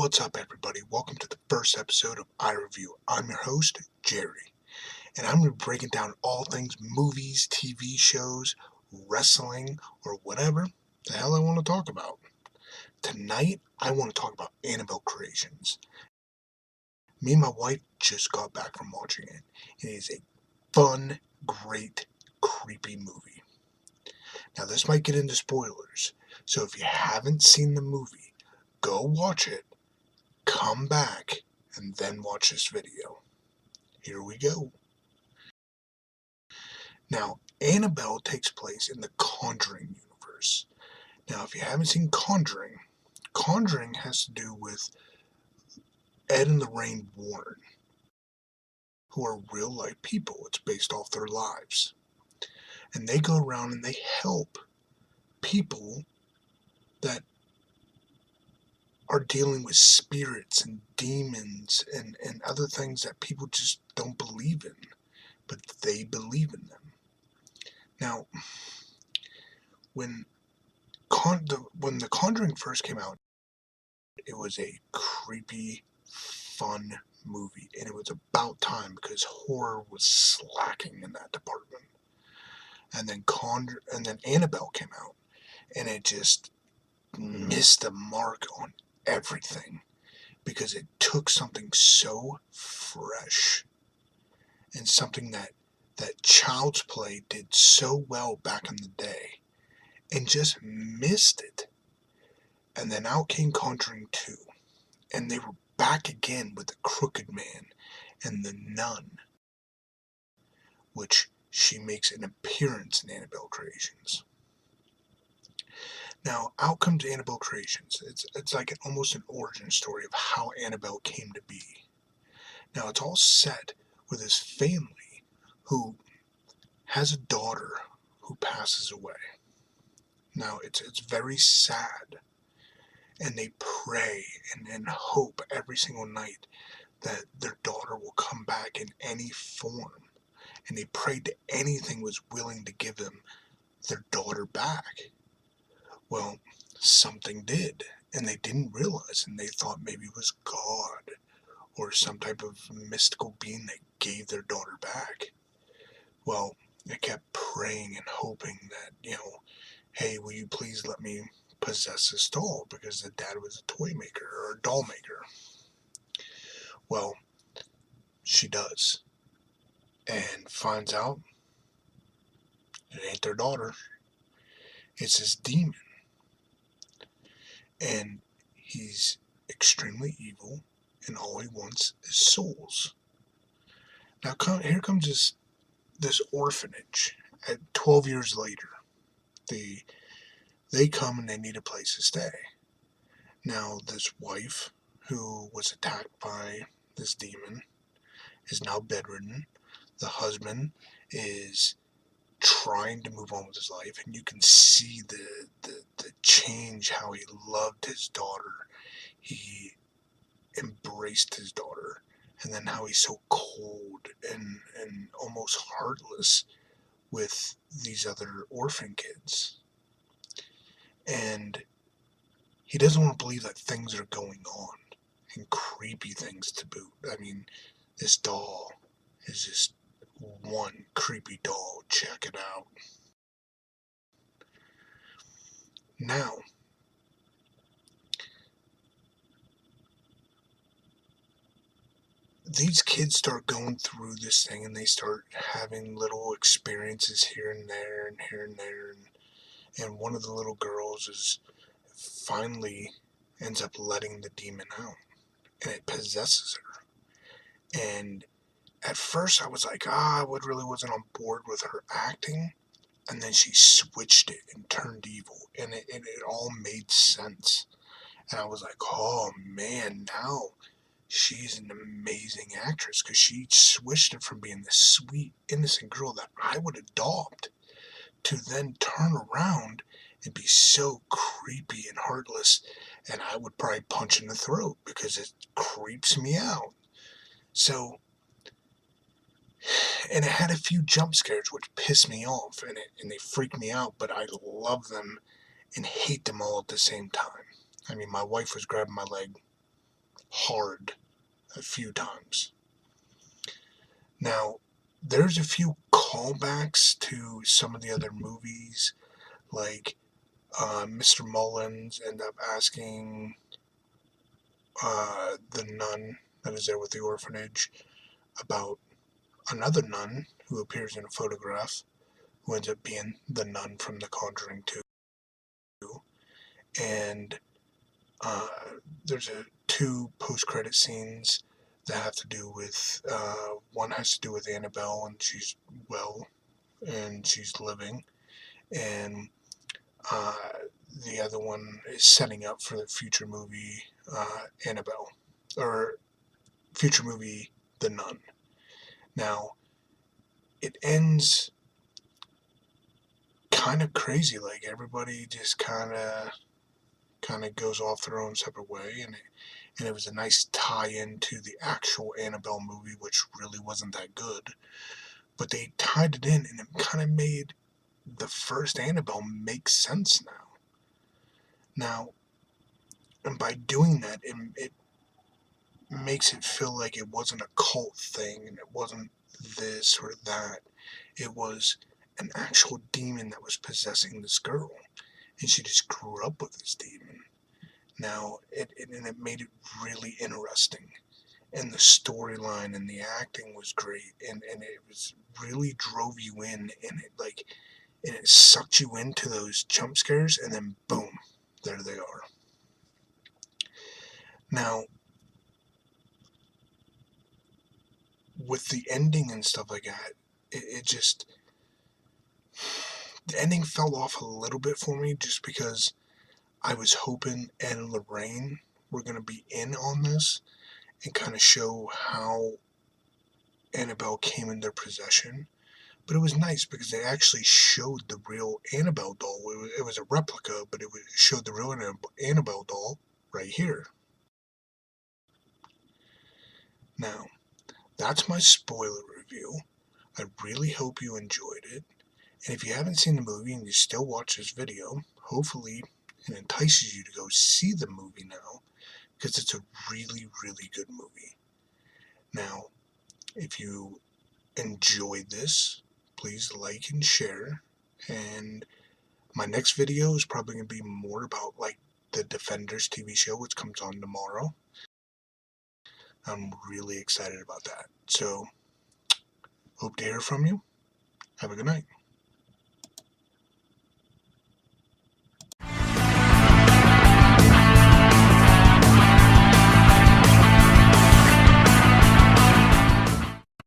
What's up, everybody? Welcome to the first episode of iReview. I'm your host, Jerry, and I'm going to be breaking down all things movies, TV shows, wrestling, or whatever the hell I want to talk about. Tonight, I want to talk about Annabelle Creations. Me and my wife just got back from watching it. It is a fun, great, creepy movie. Now, this might get into spoilers, so if you haven't seen the movie, go watch it. Come back and then watch this video. Here we go. Now, Annabelle takes place in the Conjuring universe. Now, if you haven't seen Conjuring, Conjuring has to do with Ed and Lorraine Warren, who are real life people. It's based off their lives. And they go around and they help people that are dealing with spirits and demons and other things that people just don't believe in, but they believe in them. Now, when The Conjuring first came out, it was a creepy, fun movie, and it was about time because horror was slacking in that department. And then Annabelle came out, and it just missed the mark on everything because it took something so fresh and something that Child's Play did so well back in the day and just missed it. And then out came Conjuring 2, and they were back again with the Crooked Man and the Nun, which she makes an appearance in Annabelle Creations. Now, out comes Annabelle Creations. It's like almost an origin story of how Annabelle came to be. Now, it's all set with this family who has a daughter who passes away. Now, it's very sad, and they pray and hope every single night that their daughter will come back in any form, and they prayed to anything was willing to give them their daughter back. Well, something did, and they didn't realize, and they thought maybe it was God or some type of mystical being that gave their daughter back. Well, they kept praying and hoping that, hey, will you please let me possess this doll, because the dad was a toy maker or a doll maker. Well, she does, and finds out it ain't their daughter. It's this demon. And he's extremely evil, and all he wants is souls. Now, here comes this orphanage. At 12 years later, they come and they need a place to stay. Now, this wife, who was attacked by this demon, is now bedridden. The husband is trying to move on with his life, and you can see the change, how he loved his daughter. He embraced his daughter, and then how he's so cold and almost heartless with these other orphan kids. And he doesn't want to believe that things are going on, and creepy things to boot. I mean, this doll is just one creepy doll. Check it out. Now, these kids start going through this thing, and they start having little experiences here and there and here and there, and one of the little girls is finally ends up letting the demon out, and it possesses her. And at first I was like, I really wasn't on board with her acting, and then she switched it and turned evil, and it all made sense. And I was like, oh man, now she's an amazing actress, because she switched it from being this sweet, innocent girl that I would adopt to then turn around and be so creepy and heartless, and I would probably punch in the throat because it creeps me out. So, and it had a few jump scares which pissed me off, and they freaked me out, but I love them and hate them all at the same time. I mean, my wife was grabbing my leg hard a few times. Now, there's a few callbacks to some of the other movies, like Mr. Mullins end up asking the nun that is there with the orphanage about another nun who appears in a photograph, who ends up being the nun from The Conjuring 2. And there's two post-credit scenes that have to do with, one has to do with Annabelle, and she's well, and she's living, and uh, the other one is setting up for the future movie Annabelle, or future movie The Nun. Now, it ends kind of crazy, like everybody just kind of goes off their own separate way, and it was a nice tie-in to the actual Annabelle movie, which really wasn't that good, but they tied it in, and it kind of made the first Annabelle make sense now, and by doing that, it makes it feel like it wasn't a cult thing, and it wasn't this or that. It was an actual demon that was possessing this girl, and she just grew up with this demon. Now, it made it really interesting, and the storyline and the acting was great, and it was really drove you in, and it sucked you into those jump scares, and then boom, there they are. Now, with the ending and stuff like that, it just, the ending fell off a little bit for me, just because I was hoping Ed and Lorraine were going to be in on this and kind of show how Annabelle came in their possession. But it was nice because they actually showed the real Annabelle doll. It was a replica, but it showed the real Annabelle doll right here. Now, that's my spoiler review. I really hope you enjoyed it. And if you haven't seen the movie and you still watch this video, hopefully it entices you to go see the movie now, because it's a really, really good movie. Now, if you enjoyed this, please like and share. And my next video is probably going to be more about like the Defenders TV show, which comes on tomorrow. I'm really excited about that. So, hope to hear from you. Have a good night.